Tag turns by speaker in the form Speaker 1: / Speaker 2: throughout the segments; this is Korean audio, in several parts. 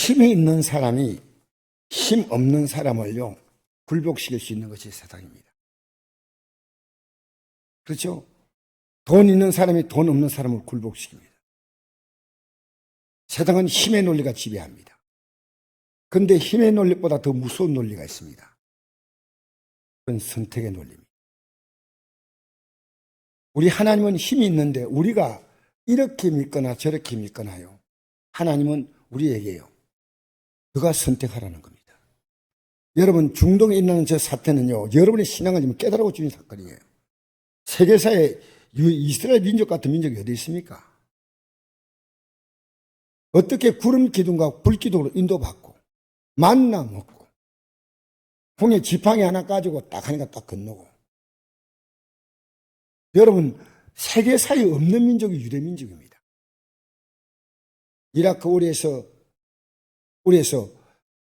Speaker 1: 힘이 있는 사람이 힘 없는 사람을요, 굴복시킬 수 있는 것이 세상입니다. 그렇죠? 돈 있는 사람이 돈 없는 사람을 굴복시킵니다. 세상은 힘의 논리가 지배합니다. 그런데 힘의 논리보다 더 무서운 논리가 있습니다. 그건 선택의 논리입니다. 우리 하나님은 힘이 있는데 우리가 이렇게 믿거나 저렇게 믿거나요. 하나님은 우리에게요, 너가 선택하라는 겁니다. 여러분, 중동에 일어나는 저 사태는요, 여러분의 신앙을 좀 깨달아 주는 사건이에요. 세계사에 이스라엘 민족 같은 민족이 어디 있습니까? 어떻게 구름 기둥과 불 기둥으로 인도받고 만나 먹고 홍해 지팡이 하나 가지고 딱 하니까 딱 건너고. 여러분, 세계사에 없는 민족이 유대 민족입니다. 이라크 우리에서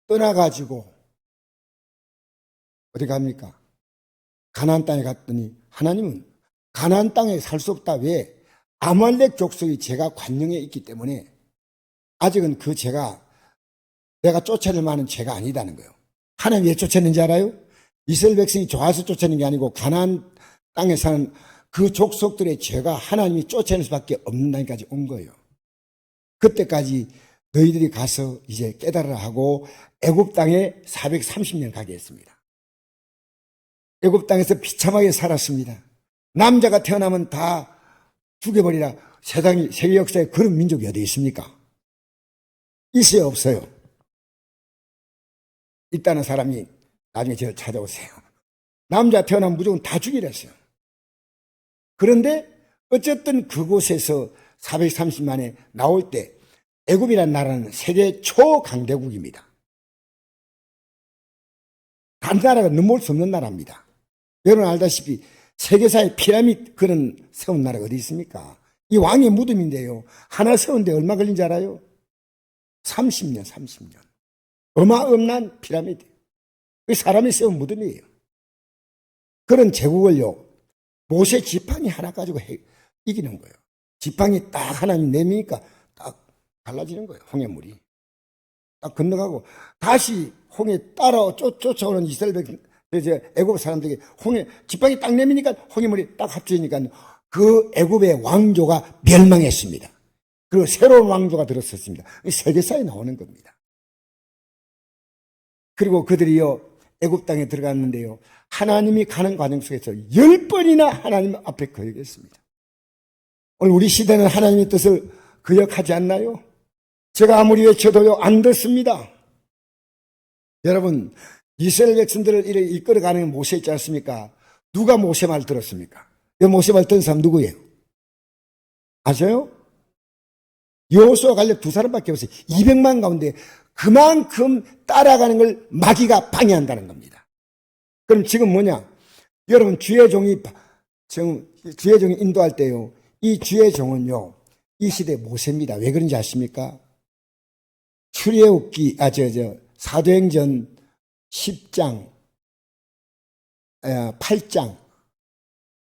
Speaker 1: 떠나가지고 어디 갑니까? 가나안 땅에 갔더니 하나님은 가나안 땅에 살 수 없다. 왜? 아말렉 족속이 제가 관영에 있기 때문에 아직은 그 죄가 내가 쫓아낼 만한 죄가 아니다는 거예요. 하나님 왜 쫓아냈는지 알아요? 이스라엘 백성이 좋아서 쫓아낸 게 아니고 가나안 땅에 사는 그 족속들의 죄가 하나님이 쫓아낼 수밖에 없는 단계까지 온 거예요. 그때까지 너희들이 가서 이제 깨달으라 하고 애굽 땅에 430년 가게 했습니다. 애굽 땅에서 비참하게 살았습니다. 남자가 태어나면 다 죽여버리라. 세계 역사에 그런 민족이 어디 있습니까? 있어요, 없어요? 있다는 사람이 나중에 저를 찾아오세요. 남자 태어나면 무조건 다 죽이랬어요. 그런데 어쨌든 그곳에서 430만에 나올 때 애굽이라는 나라는 세계 초강대국입니다. 다른 나라가 넘볼 수 없는 나라입니다. 여러분 알다시피 세계사의 피라미드 그런 세운 나라가 어디 있습니까? 이 왕의 무덤인데요, 하나 세운데 얼마 걸린 줄 알아요? 30년. 어마어마한 피라미드. 사람이 세운 무덤이에요. 그런 제국을요, 모세 지팡이 하나 가지고 이기는 거예요. 지팡이 딱 하나님 내미니까 딱 갈라지는 거예요. 홍해물이 딱 건너가고 다시 홍해 따라 쫓아오는 이스라엘 백성, 애굽 사람들에게 홍해 지팡이 딱 내미니까 홍해물이 딱 합쳐지니까 그 애굽의 왕조가 멸망했습니다. 그리고 새로운 왕조가 들었었습니다. 세계사에 나오는 겁니다. 그리고 그들이요, 애굽 땅에 들어갔는데요, 하나님이 가는 과정 속에서 10번이나 하나님 앞에 거역했습니다. 오늘 우리 시대는 하나님의 뜻을 거역하지 않나요? 제가 아무리 외쳐도요, 안 듣습니다. 여러분, 이스라엘 백성들을 이렇게 이끌어가는 모세 있지 않습니까? 누가 모세 말 들었습니까? 이 모세 말 듣는 사람 누구예요? 아세요? 여호수아 갈렙 두 사람밖에 없어요. 200만 가운데 그만큼 따라가는 걸 마귀가 방해한다는 겁니다. 그럼 지금 뭐냐? 여러분, 주의 종이 인도할 때요, 이 주의 종은요, 이 시대 모세입니다. 왜 그런지 아십니까? 출애굽기, 사도행전 10장, 8장,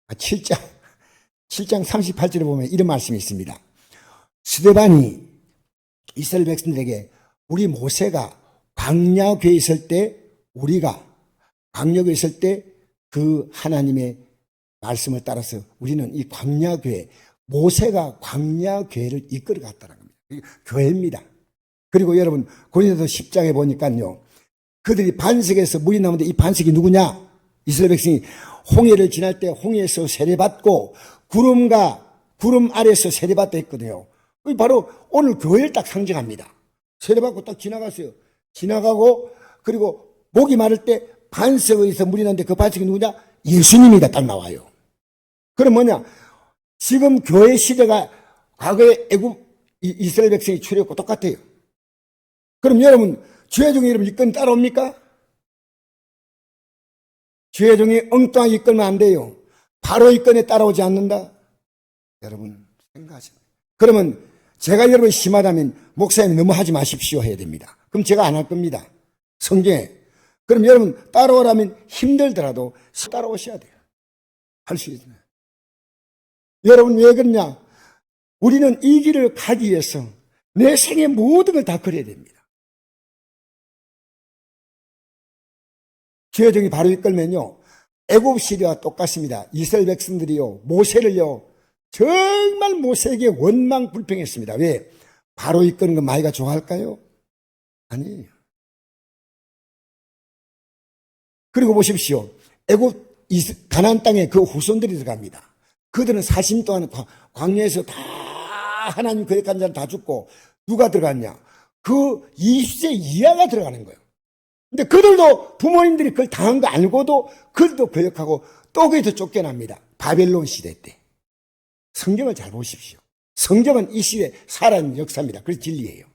Speaker 1: 7장 38절에 보면 이런 말씀이 있습니다. 스데반이 이스라엘 백성들에게 우리 모세가 광야궤에 있을 때, 우리가 광야궤에 있을 때 그 하나님의 말씀을 따라서 우리는 이 광야궤, 모세가 광야궤를 이끌어 갔다는 겁니다. 교회입니다. 그리고 여러분, 고린도서 10장에 보니까요, 그들이 반석에서 물이 나오는데 이 반석이 누구냐? 이스라엘 백성이 홍해를 지날 때 홍해에서 세례받고 구름 아래에서 세례받다 했거든요. 바로 오늘 교회를 딱 상징합니다. 세례받고 딱 지나갔어요. 지나가고, 그리고 목이 마를 때 반석에서 물이 나는데 그 반석이 누구냐? 예수님이다 딱 나와요. 그럼 뭐냐? 지금 교회 시대가 과거에 애굽 이스라엘 백성이 출애굽과 똑같아요. 그럼 여러분, 주의 종이 여러분 이끌면 따라옵니까? 주의 종이 엉뚱하게 이끌면 안 돼요. 바로 이끌에 따라오지 않는다? 여러분 생각하세요. 그러면 제가 여러분 심하다면 목사님 너무 하지 마십시오 해야 됩니다. 그럼 제가 안 할 겁니다. 성경에. 그럼 여러분 따라오라면 힘들더라도 따라오셔야 돼요. 할 수 있어요. 여러분 왜 그러냐? 우리는 이 길을 가기 위해서 내 생의 모든 걸 다 걸어야 됩니다. 주여정이 바로 이끌면요, 애굽 시대와 똑같습니다. 이스라엘 백성들이요, 모세를요, 정말 모세에게 원망불평했습니다. 왜? 바로 이끄는 거 마이가 좋아할까요? 아니에요. 그리고 보십시오. 애굽 가나안 땅에 그 후손들이 들어갑니다. 그들은 40년 동안 광야에서 다 하나님 거역한 자는 다 죽고, 누가 들어갔냐? 그 20세 이하가 들어가는 거예요. 근데 그들도 부모님들이 그걸 당한 거 알고도 그들도 거역하고 또 거기서 쫓겨납니다. 바벨론 시대 때. 성경을 잘 보십시오. 성경은 이 시대에 살아있는 역사입니다. 그래서 진리예요.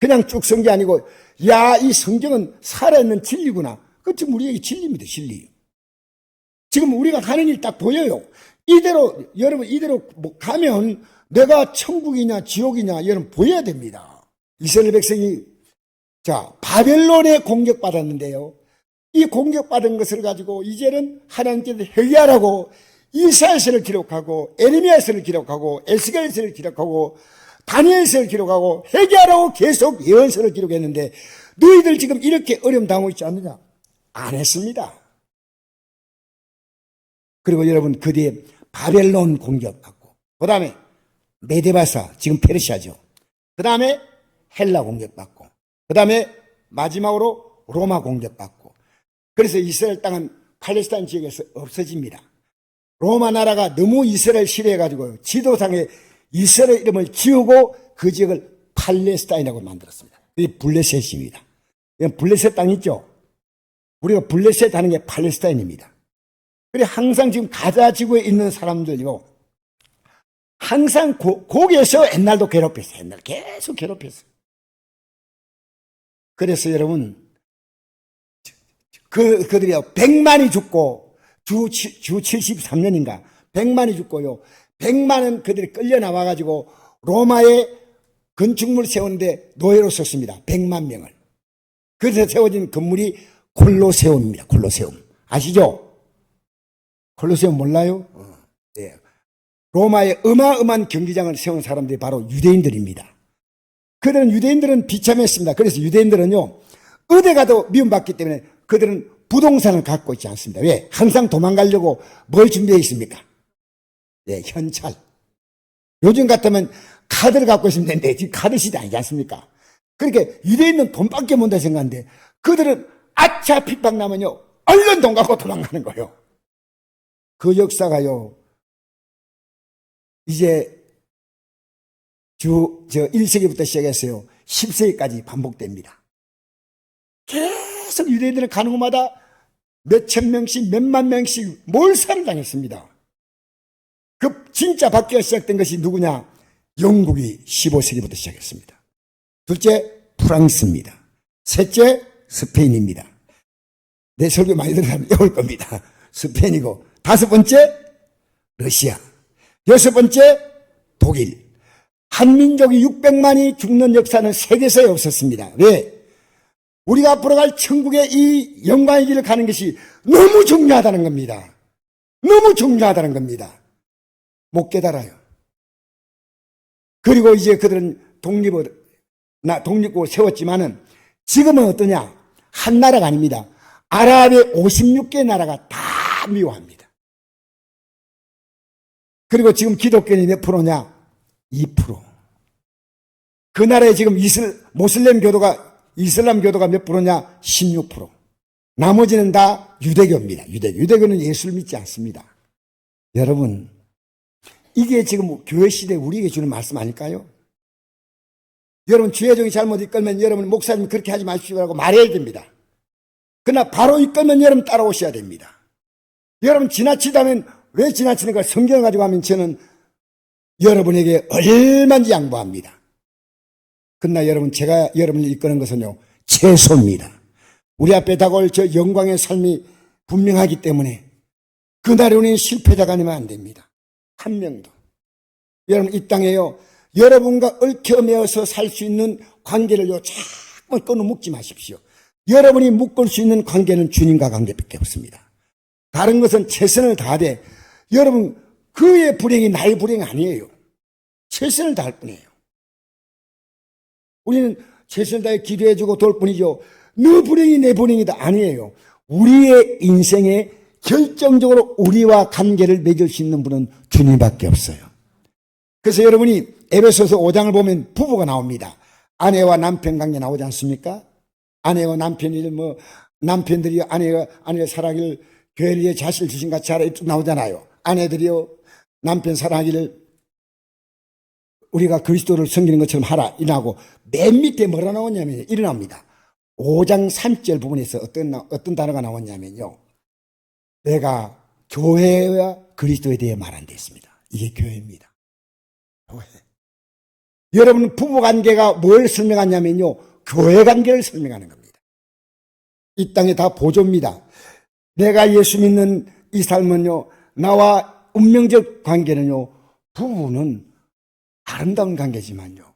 Speaker 1: 그냥 쭉 쓴 게 아니고, 야, 이 성경은 살아있는 진리구나. 그 지금 우리에게 진리입니다. 진리. 지금 우리가 하는 일 딱 보여요. 이대로, 여러분, 이대로 가면 내가 천국이냐 지옥이냐 여러분 보여야 됩니다. 이스라엘 백성이 바벨론에 공격받았는데요, 이 공격받은 것을 가지고 이제는 하나님께서 회개하라고 이사야서를 기록하고 에레미야서를 기록하고 에스겔서를 기록하고 다니엘서를 기록하고 회개하라고 계속 예언서를 기록했는데, 너희들 지금 이렇게 어려움 당하고 있지 않느냐? 안 했습니다. 그리고 여러분, 그 뒤에 바벨론 공격받고, 그 다음에 메데바사, 지금 페르시아죠. 그 다음에 헬라 공격받고, 그 다음에 마지막으로 로마 공격받고, 그래서 이스라엘 땅은 팔레스타인 지역에서 없어집니다. 로마 나라가 너무 이스라엘 싫어해가지고 지도상에 이스라엘 이름을 지우고 그 지역을 팔레스타인이라고 만들었습니다. 이게 블레셋입니다. 블레셋 땅 있죠? 우리가 블레셋 하는 게 팔레스타인입니다. 그래, 항상 지금 가자 지구에 있는 사람들요, 항상 거기에서 옛날도 괴롭혔어요. 옛날 계속 괴롭혔어요. 그래서 여러분, 그들이요, 100만이 죽고, 주 73년인가, 100만이 죽고요, 100만은 그들이 끌려 나와가지고, 로마에 건축물 세우는데 노예로 썼습니다. 100만 명을. 그래서 세워진 건물이 콜로세움입니다. 콜로세움. 아시죠? 콜로세움 몰라요? 네. 로마에 어마어마한 경기장을 세운 사람들이 바로 유대인들입니다. 그들은, 유대인들은 비참했습니다. 그래서 유대인들은요, 어디 가도 미움받기 때문에 그들은 부동산을 갖고 있지 않습니다. 왜? 항상 도망가려고 뭘 준비해 있습니까? 네, 현찰. 요즘 같으면 카드를 갖고 있으면 되는데 지금 카드 시대 아니지 않습니까? 그러니까 유대인은 돈밖에 못한다 생각하는데, 그들은 아차 핍박 나면요, 얼른 돈 갖고 도망가는 거예요. 그 역사가요, 이제 1세기부터 시작했어요. 10세기까지 반복됩니다. 계속 유대인들은 가는 곳마다 몇천 명씩, 몇만 명씩 몰살을 당했습니다. 그 진짜 바뀌어 시작된 것이 누구냐? 영국이 15세기부터 시작했습니다. 둘째, 프랑스입니다. 셋째, 스페인입니다. 내 설교 많이 들은 사람 외울 겁니다. 스페인이고, 다섯 번째, 러시아. 여섯 번째, 독일. 한민족이 600만이 죽는 역사는 세계사에 없었습니다. 왜? 우리가 앞으로 갈 천국의 이 영광의 길을 가는 것이 너무 중요하다는 겁니다. 너무 중요하다는 겁니다. 못 깨달아요. 그리고 이제 그들은 독립국을 세웠지만은 지금은 어떠냐? 한 나라가 아닙니다. 아랍의 56개 나라가 다 미워합니다. 그리고 지금 기독교인이 몇 프로냐? 2%. 그 나라에 지금 이슬람 교도가 몇 프로냐? 16%. 나머지는 다 유대교입니다. 유대교는 예수를 믿지 않습니다. 여러분, 이게 지금 교회 시대에 우리에게 주는 말씀 아닐까요? 여러분, 주의종이 잘못 이끌면 여러분, 목사님 그렇게 하지 마십시오라고 말해야 됩니다. 그러나 바로 이끌면 여러분 따라오셔야 됩니다. 여러분 지나치다면, 왜 지나치는가? 성경을 가지고 하면 저는 여러분에게 얼마든지 양보합니다. 그러나 여러분, 제가 여러분을 이끄는 것은요, 최소입니다. 우리 앞에 다가올 저 영광의 삶이 분명하기 때문에 그날에 우리는 실패자가 아니면 안 됩니다. 한 명도. 여러분, 이 땅에요, 여러분과 얽혀매어서 살 수 있는 관계를요, 자꾸 끊어 묶지 마십시오. 여러분이 묶을 수 있는 관계는 주님과 관계밖에 없습니다. 다른 것은 최선을 다하되, 여러분, 그의 불행이 나의 불행이 아니에요. 최선을 다할 뿐이에요. 우리는 최선을 다해 기도해주고 돌 뿐이죠. 너 불행이 내 불행이다 아니에요. 우리의 인생에 결정적으로 우리와 관계를 맺을 수 있는 분은 주님밖에 없어요. 그래서 여러분이 에베소서 5장을 보면 부부가 나옵니다. 아내와 남편 관계 나오지 않습니까? 아내와 남편이 남편들이 아내가 사랑하기를 교회를 위해 자식을 주신 같이 하라 나오잖아요. 아내들이요 남편 사랑하기를 우리가 그리스도를 섬기는 것처럼 하라 이라고 맨 밑에 뭐라 나오냐면 일어납니다. 5장 3절 부분에서 어떤 단어가 나왔냐면요. 내가 교회와 그리스도에 대해 말한다 했습니다. 이게 교회입니다. 교회. 여러분 부부관계가 뭘 설명하냐면요. 교회 관계를 설명하는 겁니다. 이 땅에 다 보조입니다. 내가 예수 믿는 이 삶은요. 나와 운명적 관계는요. 부부는 아름다운 관계지만요.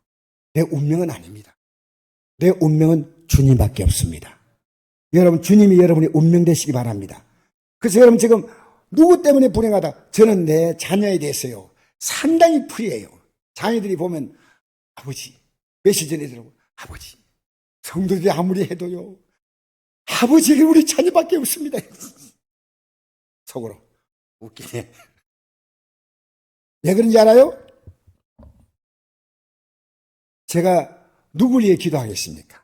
Speaker 1: 내 운명은 아닙니다. 내 운명은 주님밖에 없습니다. 여러분 주님이 여러분의 운명 되시기 바랍니다. 그래서 여러분 지금 누구 때문에 불행하다? 저는 내 자녀에 대해서요. 상당히 프리해요. 자녀들이 보면 아버지 며칠 전에 들어보고 아버지 성도들이 아무리 해도요. 아버지는 우리 자녀밖에 없습니다. 속으로 웃기네. 왜 그런지 알아요? 제가 누굴 위해 기도하겠습니까?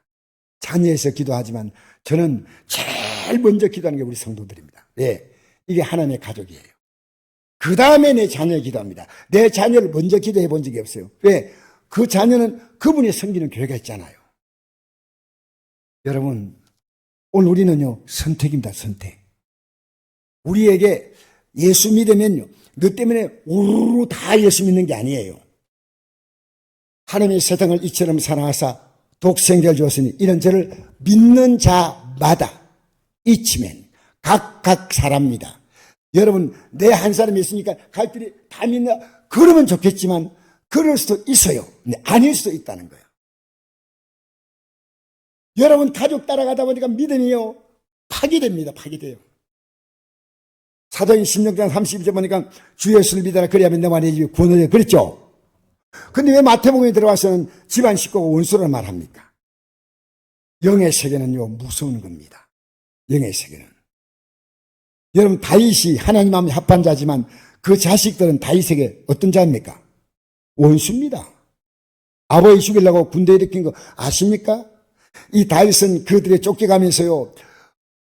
Speaker 1: 자녀에서 기도하지만 저는 제일 먼저 기도하는 게 우리 성도들입니다. 네, 이게 하나님의 가족이에요. 그 다음에 내 자녀에 기도합니다. 내 자녀를 먼저 기도해 본 적이 없어요. 왜? 그 자녀는 그분이 섬기는 교회가 있잖아요. 여러분 오늘 우리는요 선택입니다. 선택. 우리에게 예수 믿으면요 너 때문에 우르르 다 예수 믿는 게 아니에요. 하나님의 세상을 이처럼 사랑하사 독생자를 주었으니 이런 저를 믿는 자마다 이치면 각 사람입니다. 여러분 내 한 사람이 있으니까 갈 길이 다 믿나 그러면 좋겠지만 그럴 수도 있어요. 근데 아닐 수도 있다는 거예요. 여러분 가족 따라가다 보니까 믿음이요 파괴됩니다. 파괴돼요. 사도행 16장 32절 보니까 주 예수를 믿어라 그리하면 너와 네 집이 구원을 해 그랬죠. 근데 왜 마태복음에 들어와서는 집안 식구가 원수를 말합니까? 영의 세계는요 무서운 겁니다. 영의 세계는. 여러분 다윗이 하나님 마음에 합한 자지만 그 자식들은 다윗에게 어떤 자입니까? 원수입니다. 아버지 죽이려고 군대 일으킨 거 아십니까? 이 다윗은 그들에 쫓겨가면서요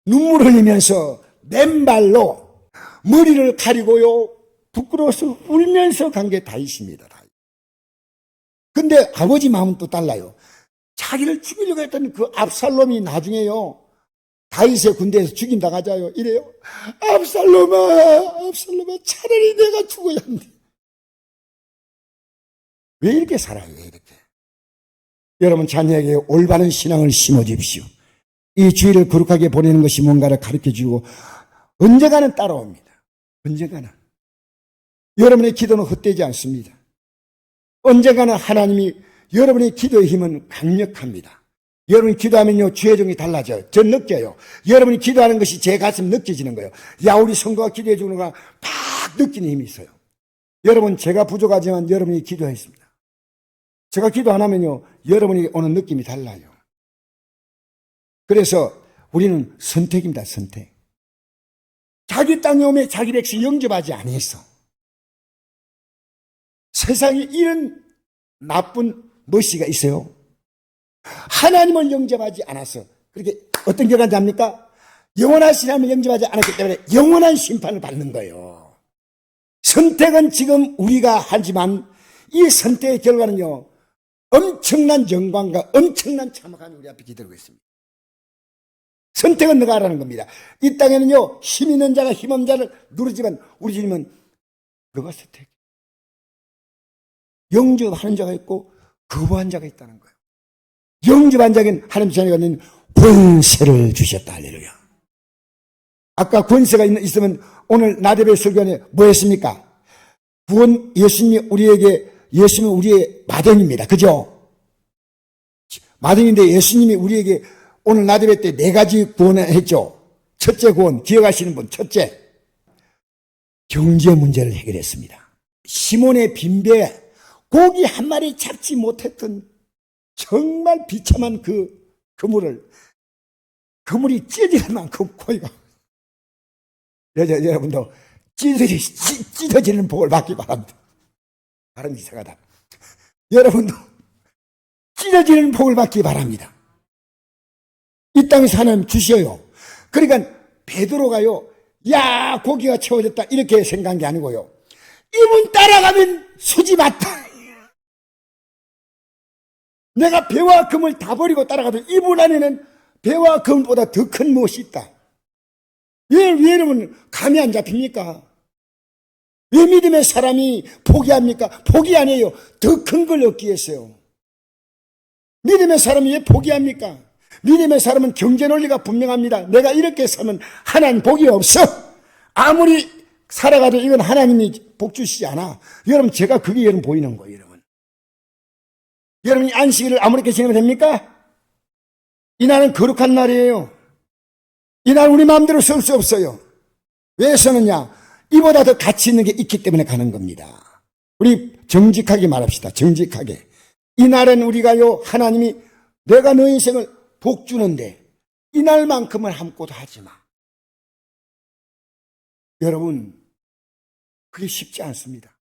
Speaker 1: 눈물 흘리면서 맨발로 머리를 가리고요 부끄러워서 울면서 간 게 다윗입니다. 근데 아버지 마음은 또 달라요. 자기를 죽이려고 했던 그 압살롬이 나중에요 다윗의 군대에서 죽임당하자요 이래요. 압살롬아 차라리 내가 죽어야 한다. 왜 이렇게 살아요? 왜 이렇게? 여러분 자녀에게 올바른 신앙을 심어주십시오. 이 주일을 거룩하게 보내는 것이 뭔가를 가르쳐주고 언젠가는 따라옵니다. 언젠가는. 여러분의 기도는 헛되지 않습니다. 언젠가는 하나님이 여러분의 기도의 힘은 강력합니다. 여러분이 기도하면요 주의 종이 달라져요. 전 느껴요. 여러분이 기도하는 것이 제 가슴 느껴지는 거예요. 야 우리 성도가 기도해 주는 거가 팍 느끼는 힘이 있어요. 여러분 제가 부족하지만 여러분이 기도했습니다. 제가 기도 안 하면요 여러분이 오는 느낌이 달라요. 그래서 우리는 선택입니다. 선택. 자기 땅에 오면 자기 백성 영접하지 아니했어. 세상에 이런 나쁜 머시가 있어요. 하나님을 영접하지 않아서 그렇게 어떤 결과인지 압니까? 영원하신 하나님을 영접하지 않았기 때문에 영원한 심판을 받는 거예요. 선택은 지금 우리가 하지만 이 선택의 결과는요 엄청난 영광과 엄청난 참혹함이 우리 앞에 기다리고 있습니다. 선택은 너가 하라는 겁니다. 이 땅에는요 힘 있는 자가 힘 없는 자를 누르지만 우리 주님은 너가 선택. 영접하는 자가 있고 거부한 자가 있다는 거예요. 영접한 자에게는 하나님 자녀가 있는 권세를 주셨다. 할렐루야. 아까 권세가 있으면 오늘 나대배 설교에 뭐 했습니까? 예수님은 우리의 마등입니다. 그죠? 마등인데 예수님이 우리에게 오늘 나대배 때 4가지 구원을 했죠. 첫째 구원 기억하시는 분. 첫째 경제 문제를 해결했습니다. 시몬의 빈배에 고기 한 마리 잡지 못했던 정말 비참한 그 그물을 그물이 찢어질 만큼 고기가. 여러분도 찢어지는 복을 받기 바랍니다. 발음이 이상하다. 여러분도 찢어지는 복을 받기 바랍니다. 이 땅에서 하나님 주셔요. 그러니까 베드로가요, 야, 고기가 채워졌다 이렇게 생각한 게 아니고요, 이분 따라가면 수지 맞다. 내가 배와 금을 다 버리고 따라가도 이분 안에는 배와 금보다 더 큰 무엇이 있다. 왜 여러분 감이 안 잡힙니까? 왜 믿음의 사람이 포기합니까? 포기 아니에요. 더 큰 걸 얻기 위해서요. 믿음의 사람이 왜 포기합니까? 믿음의 사람은 경제 논리가 분명합니다. 내가 이렇게 살면 하나님 복이 없어. 아무리 살아가도 이건 하나님이 복 주시지 않아. 여러분, 제가 그게 여러분 보이는 거예요, 여러분. 여러분이 안식일을 아무렇게 지내면 됩니까? 이날은 거룩한 날이에요. 이날 우리 마음대로 쓸 수 없어요. 왜 쓰느냐? 이보다 더 가치 있는 게 있기 때문에 가는 겁니다. 우리 정직하게 말합시다. 정직하게. 이날은 우리가요, 하나님이 내가 너 인생을 복 주는데 이날만큼은 함께도 하지 마. 여러분, 그게 쉽지 않습니다.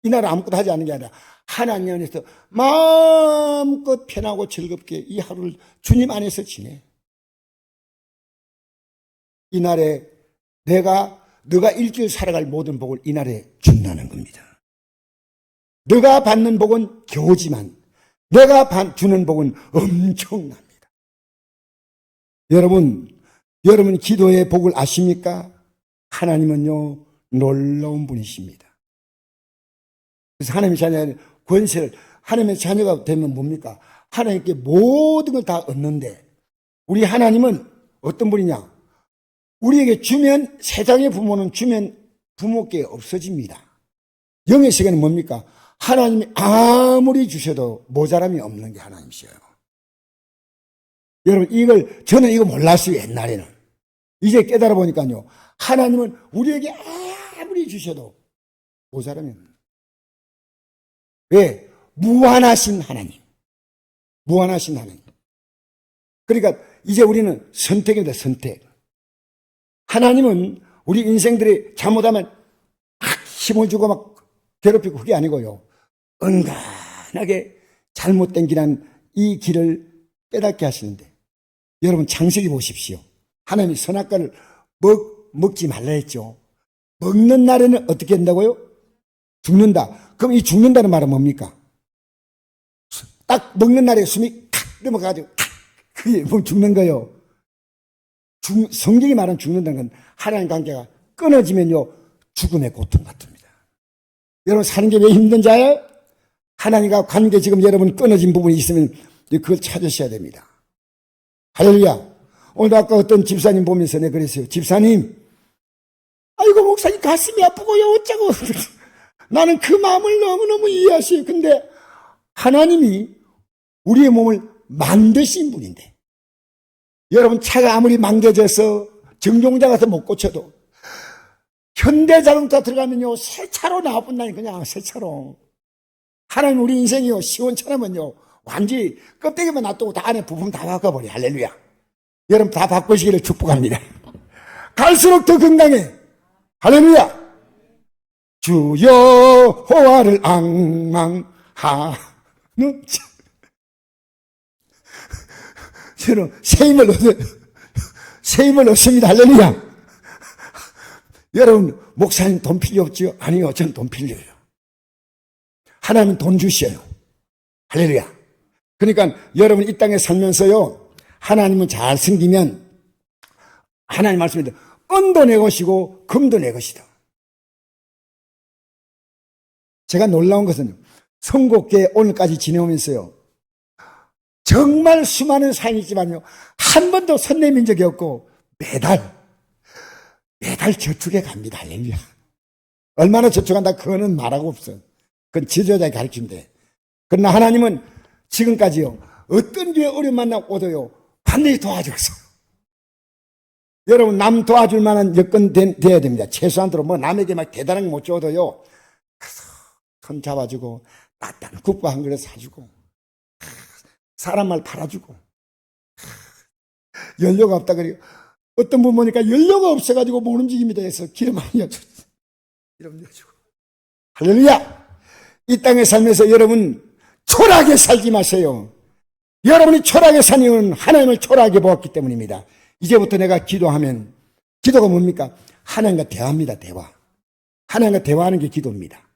Speaker 1: 이날은 아무것도 하지 않는 게 아니라 하나님 안에서 마음껏 편하고 즐겁게 이 하루를 주님 안에서 지내. 이날에 너가 일주일 살아갈 모든 복을 이날에 준다는 겁니다. 너가 받는 복은 겨우지만 내가 주는 복은 엄청납니다. 여러분 기도의 복을 아십니까? 하나님은요, 놀라운 분이십니다. 그래서 하나님의 자녀의 권세를, 하나님의 자녀가 되면 뭡니까? 하나님께 모든 걸 다 얻는데, 우리 하나님은 어떤 분이냐? 우리에게 주면, 세상의 부모는 주면 부모께 없어집니다. 영의 세계는 뭡니까? 하나님이 아무리 주셔도 모자람이 없는 게 하나님이셔요. 여러분, 저는 이거 몰랐어요, 옛날에는. 이제 깨달아 보니까요, 하나님은 우리에게 아무리 주셔도 모자람이 없는. 왜? 무한하신 하나님. 무한하신 하나님. 그러니까 이제 우리는 선택입니다, 선택. 하나님은 우리 인생들이 잘못하면 막 힘을 주고 막 괴롭히고 그게 아니고요, 은근하게 잘못된 길한 이 길을 깨닫게 하시는데, 여러분 창세기 보십시오. 하나님이 선악과를 먹지 말라 했죠. 먹는 날에는 어떻게 된다고요? 죽는다. 그럼 이 죽는다는 말은 뭡니까? 딱 먹는 날에 숨이 칵 넘어가가지고 그게 뭐 죽는 거예요. 성경이 말하는 죽는다는 건 하나님 관계가 끊어지면요, 죽음의 고통 같습니다. 여러분 사는 게 왜 힘든지 알아요? 하나님과 관계 지금 여러분 끊어진 부분이 있으면 그걸 찾으셔야 됩니다. 할렐루야. 오늘 아까 어떤 집사님 보면서 내가 그랬어요. 집사님, 아이고 목사님 가슴이 아프고요 어쩌고. 나는 그 마음을 너무너무 이해하셔요. 근데 하나님이 우리의 몸을 만드신 분인데, 여러분 차가 아무리 망가져서 정종자 가서 못 고쳐도 현대자동차 들어가면요 새 차로 나와본다니, 그냥 새 차로. 하나님 우리 인생이요 시원찮으면요 완전히 껍데기만 놔두고 다 안에 부품 다 바꿔버려. 할렐루야. 여러분 다 바꾸시기를 축복합니다. 갈수록 더 건강해. 할렐루야. 주여 호화를 앙망하는 저는 새 힘을 얻습니다. 할렐루야. 여러분 목사님 돈 필요 없지요? 아니요, 전 돈 필요해요. 하나님은 돈 주셔요. 할렐루야. 그러니까 여러분 이 땅에 살면서요, 하나님은 잘 섬기면 하나님 말씀입니다. 은도 내 것이고 금도 내 것이다. 제가 놀라운 것은 선곡계 오늘까지 지내오면서요, 정말 수많은 사연이 있지만요, 한 번도 선 내민 적이 없고 매달 저축에 갑니다. 할렐루야. 얼마나 저축한다 그거는 말하고 없어요. 그건 지도자의 가르침인데, 그러나 하나님은 지금까지요 어떤 교회 어려움 만나고도요 반드시 도와줬어. 여러분 남 도와줄 만한 여건 돼야 됩니다. 최소한도로 뭐 남에게 막 대단한 거 못 줘도요 손 잡아주고 따뜻한 국밥 한 그릇 사주고 사람 말 팔아주고 연료가 없다 그래요. 어떤 분 보니까 연료가 없어가지고 못 움직입니다 해서 기름 많이 넣어주고. 기름 넣어주고. 할렐루야! 이 땅에 살면서 여러분 초라하게 살지 마세요. 여러분이 초라하게 사는 이유는 하나님을 초라하게 보았기 때문입니다. 이제부터 내가 기도하면, 기도가 뭡니까? 하나님과 대화입니다. 대화. 하나님과 대화하는 게 기도입니다.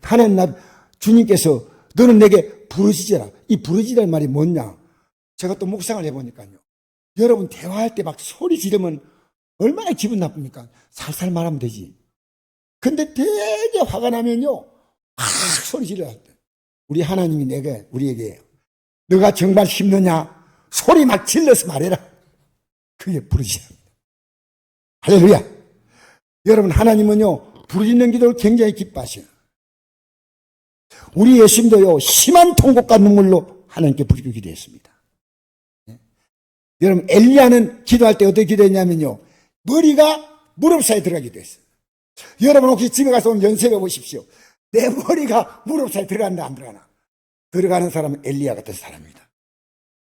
Speaker 1: 하나님, 주님께서 너는 내게 부르짖어라. 이 부르짖으라는 말이 뭐냐? 제가 또 묵상을 해보니까요. 여러분 대화할 때 막 소리 지르면 얼마나 기분 나쁩니까? 살살 말하면 되지. 근데 되게 화가 나면요, 막 소리 질러야 돼. 우리 하나님이 우리에게 너가 정말 힘드냐? 소리 막 질러서 말해라. 그게 부르짖습니다. 할렐루야. 여러분 하나님은요 부르짖는 기도를 굉장히 기뻐하셔요. 우리 예수님도요 심한 통곡과 눈물로 하나님께 부르짖고 기도했습니다. 여러분 엘리야는 기도할 때 어떻게 기도했냐면요 머리가 무릎 사이에 들어가기도 했어요. 여러분 혹시 집에 가서 오늘 연습해 보십시오. 내 머리가 무릎 사이에 들어간다 안 들어가나? 들어가는 사람은 엘리야 같은 사람입니다.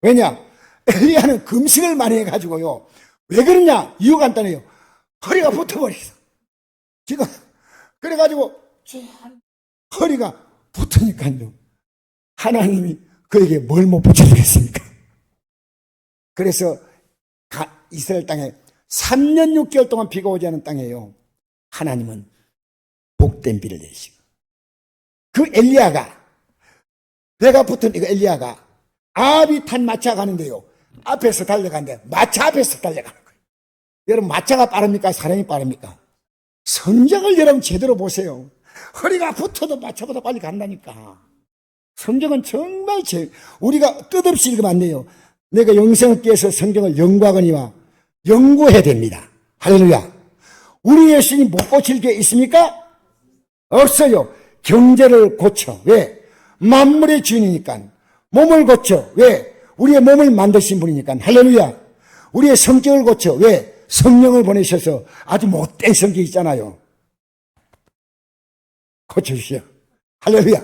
Speaker 1: 왜냐? 엘리야는 금식을 많이 해가지고요. 왜 그러냐? 이유가 간단해요. 허리가 붙어버렸어. 기도 그래가지고 허리가 붙으니까요. 하나님이 그에게 뭘 못 붙여주겠습니까? 그래서 이스라엘 땅에 3년 6개월 동안 비가 오지 않은 땅이에요. 하나님은 복된 비를 내리시고 그 엘리야가 배가 붙은 이거 엘리야가 아합이 탄 마차가 가는데요. 앞에서 달려가는데 마차 앞에서 달려가는 거예요. 여러분 마차가 빠릅니까? 사람이 빠릅니까? 성경을 여러분 제대로 보세요. 허리가 붙어도 마차보다 빨리 간다니까. 성경은 정말 우리가 뜻없이 읽으면 안 돼요. 내가 영생을 깨서 성경을 연구하거니와 연구해야 됩니다. 할렐루야. 우리 예수님 못 고칠 게 있습니까? 없어요. 경제를 고쳐. 왜? 만물의 주인이니까. 몸을 고쳐. 왜? 우리의 몸을 만드신 분이니까. 할렐루야. 우리의 성격을 고쳐. 왜? 성령을 보내셔서 아주 못된 성격 있잖아요. 고쳐주시오. 할렐루야.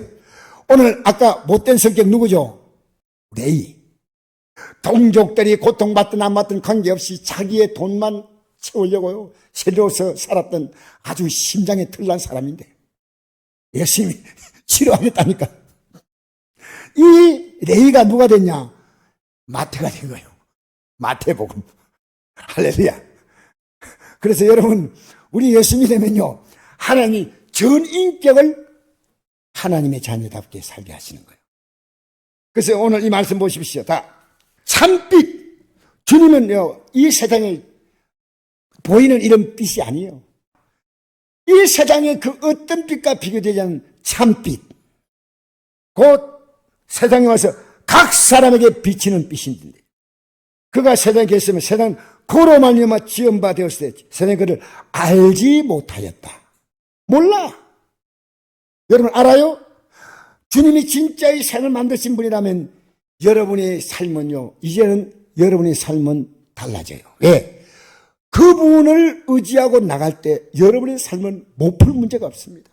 Speaker 1: 오늘 아까 못된 성격 누구죠? 레위. 동족들이 고통받든 안 받든 관계없이 자기의 돈만 채우려고요. 새로서 살았던 아주 심장에 털난 사람인데 예수님이 치료하겠다니까. 이 레위가 누가 됐냐? 마태가 된 거예요. 마태복음. 할렐루야. 그래서 여러분 우리 예수 믿으면요 하나님이 전 인격을 하나님의 자녀답게 살게 하시는 거예요. 그래서 오늘 이 말씀 보십시오. 다 참빛. 주님은요 이 세상에 보이는 이런 빛이 아니에요. 이 세상에 그 어떤 빛과 비교되지 않는 참빛. 곧 세상에 와서 각 사람에게 비치는 빛인데 그가 세상에 계시면 세상은 그로 말미암아 지은 바 되었을 때 세상이 그를 알지 못하였다. 몰라. 여러분 알아요? 주님이 진짜 이 세상을 만드신 분이라면 여러분의 삶은요 이제는 여러분의 삶은 달라져요. 왜? 그분을 의지하고 나갈 때 여러분의 삶은 못 풀 문제가 없습니다.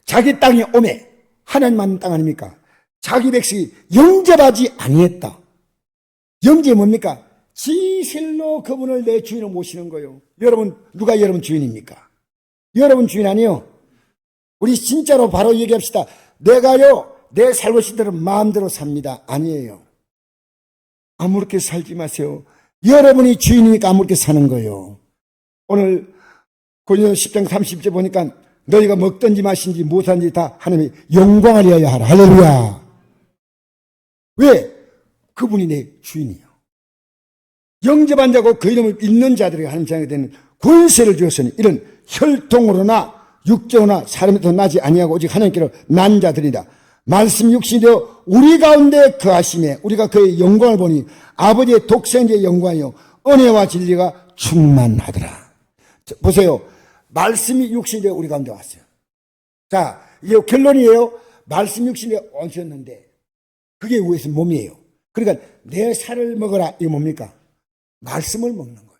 Speaker 1: 자기 땅이 오매 하나님 만든 땅 아닙니까? 자기 백성이 영접하지 아니했다. 영접이 뭡니까? 진실로 그분을 내 주인으로 모시는 거예요. 여러분 누가 여러분 주인입니까? 여러분 주인 아니요. 우리 진짜로 바로 얘기합시다. 내가요 내 살고 싶은 대로 마음대로 삽니다. 아니에요. 아무렇게 살지 마세요. 여러분이 주인이니까 아무렇게 사는 거예요. 오늘 고린도서 10장 30절 보니까 너희가 먹든지 마신지 무엇하든지 다 하나님의 영광을 위하여 하라. 할렐루야. 왜? 그분이 내 주인이에요. 영접한 자고 그 이름을 읽는 자들에게 하나님 자녀가 되는 권세를 주었으니 이런 혈통으로나 육정으로나 사람이 더 나지 아니하고 오직 하나님께로 난 자들이다. 말씀 육신이 되어 우리 가운데 거하심에 우리가 그의 영광을 보니 아버지의 독생자의 영광이요 은혜와 진리가 충만하더라. 보세요. 말씀이 육신이 되어 우리 가운데 왔어요. 자, 이게 결론이에요. 말씀 육신이 되어 오셨는데 그게 위에서 몸이에요. 그러니까 내 살을 먹어라. 이게 뭡니까? 말씀을 먹는 거예요.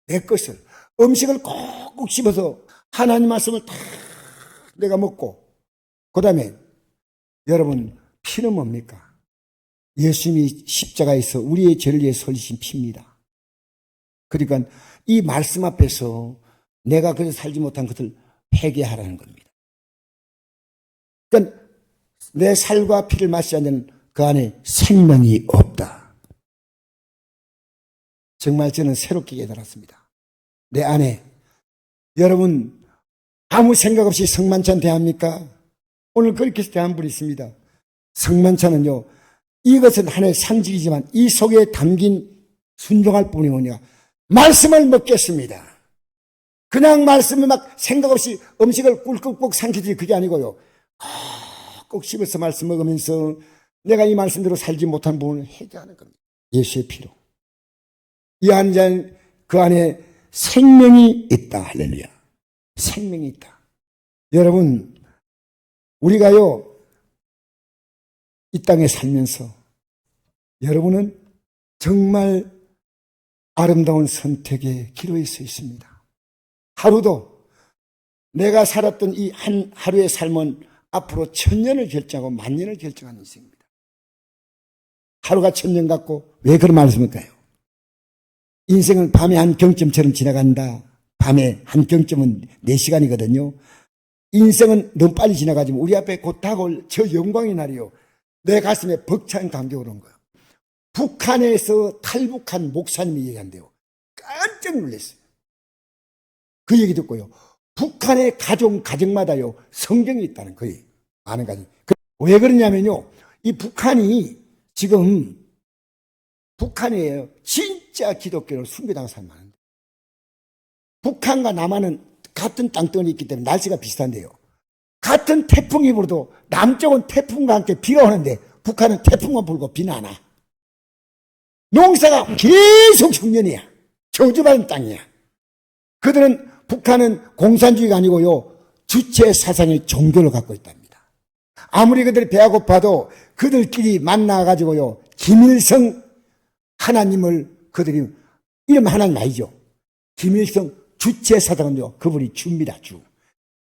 Speaker 1: 내 것을. 음식을 꼭꼭 씹어서 하나님 말씀을 다 내가 먹고 그 다음에 여러분, 피는 뭡니까? 예수님이 십자가에서 우리의 죄를 위해서 흘리신 피입니다. 그러니까 이 말씀 앞에서 내가 그저 살지 못한 것을 회개하라는 겁니다. 그러니까 내 살과 피를 마시지 않는 그 안에 생명이 없다. 정말 저는 새롭게 깨달았습니다. 내 안에 여러분 아무 생각 없이 성만찬 대합니까? 오늘 그렇게 해서 대한 분이 있습니다. 성만찬은요, 이것은 하나의 상징이지만 이 속에 담긴 순종할 뿐이 뭐냐, 말씀을 먹겠습니다. 그냥 말씀을 막 생각 없이 음식을 꿀꺽꿀꺽 삼키지 그게 아니고요. 꼭 씹어서 말씀 먹으면서 내가 이 말씀대로 살지 못한 부분을 해결하는 겁니다. 예수의 피로. 이 한 잔 그 안에 생명이 있다. 할렐루야. 생명이 있다. 여러분, 우리가요, 이 땅에 살면서 여러분은 정말 아름다운 선택의 기로에 서 있습니다. 하루도 내가 살았던 이 한 하루의 삶은 앞으로 1000년을 결정하고 10,000년을 결정하는 인생입니다. 하루가 1000년 같고 왜 그런 말씀일까요? 인생은 밤의 한 경점처럼 지나간다. 밤의 한 경점은 4시간이거든요. 인생은 너무 빨리 지나가지만 우리 앞에 곧 다가올 저 영광의 날이요, 내 가슴에 벅찬 감격을 온 거예요. 북한에서 탈북한 목사님이 얘기한대요. 깜짝 놀랐어요. 그 얘기 듣고요, 북한의 가정마다요 성경이 있다는 거예요. 많은 가정. 왜 그러냐면요, 이 북한이 지금 북한이에요. 진짜 기독교를 순교당한 사람 많은데, 북한과 남한은 같은 땅덩어리 있기 때문에 날씨가 비슷한데요, 같은 태풍이 불어도 남쪽은 태풍과 함께 비가 오는데 북한은 태풍만 불고 비는 안 와. 농사가 계속 흉년이야. 저주받은 땅이야. 그들은, 북한은 공산주의가 아니고요, 주체 사상의 종교를 갖고 있답니다. 아무리 그들이 배가 고파도 그들끼리 만나가지고요, 김일성 하나님을, 그들이 이름 하나님 아니죠. 김일성 주체 사상은요, 그분이 주입니다. 주.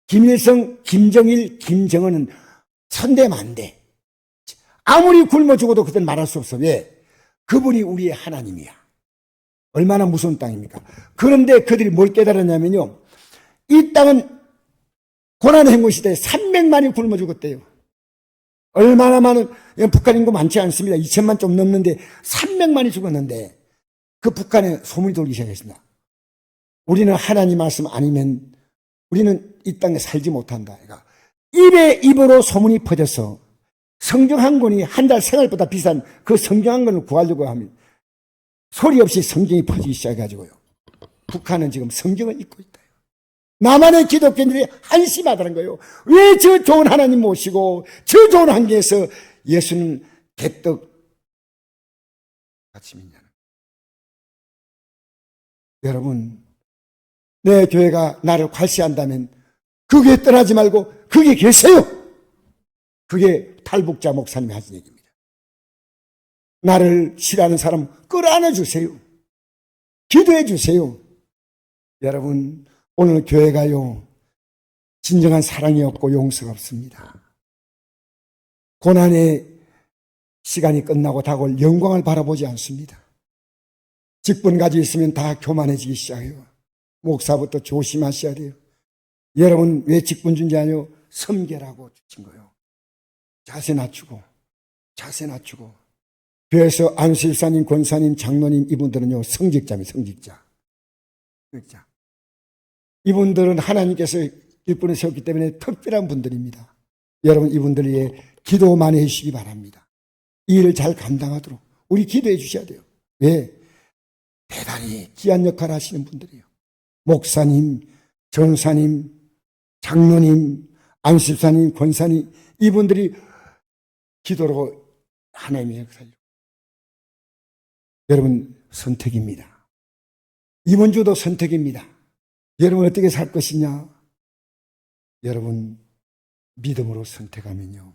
Speaker 1: 김일성, 김정일, 김정은은 선대만대. 아무리 굶어 죽어도 그들은 말할 수 없어. 왜? 그분이 우리의 하나님이야. 얼마나 무서운 땅입니까? 그런데 그들이 뭘 깨달았냐면요, 이 땅은 고난의 행군 시대에 300만이 굶어 죽었대요. 얼마나 많은, 북한 인구 많지 않습니다. 2000만 좀 넘는데 300만이 죽었는데, 그 북한에 소문이 돌기 시작했습니다. 우리는 하나님 말씀 아니면 우리는 이 땅에 살지 못한다. 그러니까 입에 입으로 소문이 퍼져서 성경 한 권이 한 달 생활보다 비싼 그 성경 한 권을 구하려고 하면 소리 없이 성경이 퍼지기 시작해가지고요, 북한은 지금 성경을 읽고 있다. 남한의 기독교인들이 한심하다는 거예요. 왜 저 좋은 하나님 모시고 저 좋은 환경에서 예수는 개떡 같이 믿냐는. 여러분, 내 교회가 나를 괄시한다면 그 교회 떠나지 말고 거기에 계세요. 그게 탈북자 목사님이 하신 얘기입니다. 나를 싫어하는 사람 끌어안아 주세요. 기도해 주세요. 여러분, 오늘 교회가요, 진정한 사랑이 없고 용서가 없습니다. 고난의 시간이 끝나고 다가올 영광을 바라보지 않습니다. 직분 가지고 있으면 다 교만해지기 시작해요. 목사부터 조심하셔야 돼요. 여러분, 왜 직분 준지 아니요? 섬계라고 주신 거예요. 자세 낮추고. 교회에서 안수일사님, 권사님, 장로님, 이분들은요, 성직자입니다. 성직자. 이분들은 하나님께서 일꾼에 세웠기 때문에 특별한 분들입니다. 여러분, 이분들 위해 기도 많이 해주시기 바랍니다. 이 일을 잘 감당하도록 우리 기도해 주셔야 돼요. 왜? 대단히 귀한 역할을 하시는 분들이에요. 목사님, 전사님, 장로님, 안수집사님, 권사님, 이분들이 기도로 하나님의 역사를. 여러분, 선택입니다. 이번 주도 선택입니다. 여러분, 어떻게 살 것이냐? 여러분, 믿음으로 선택하면요,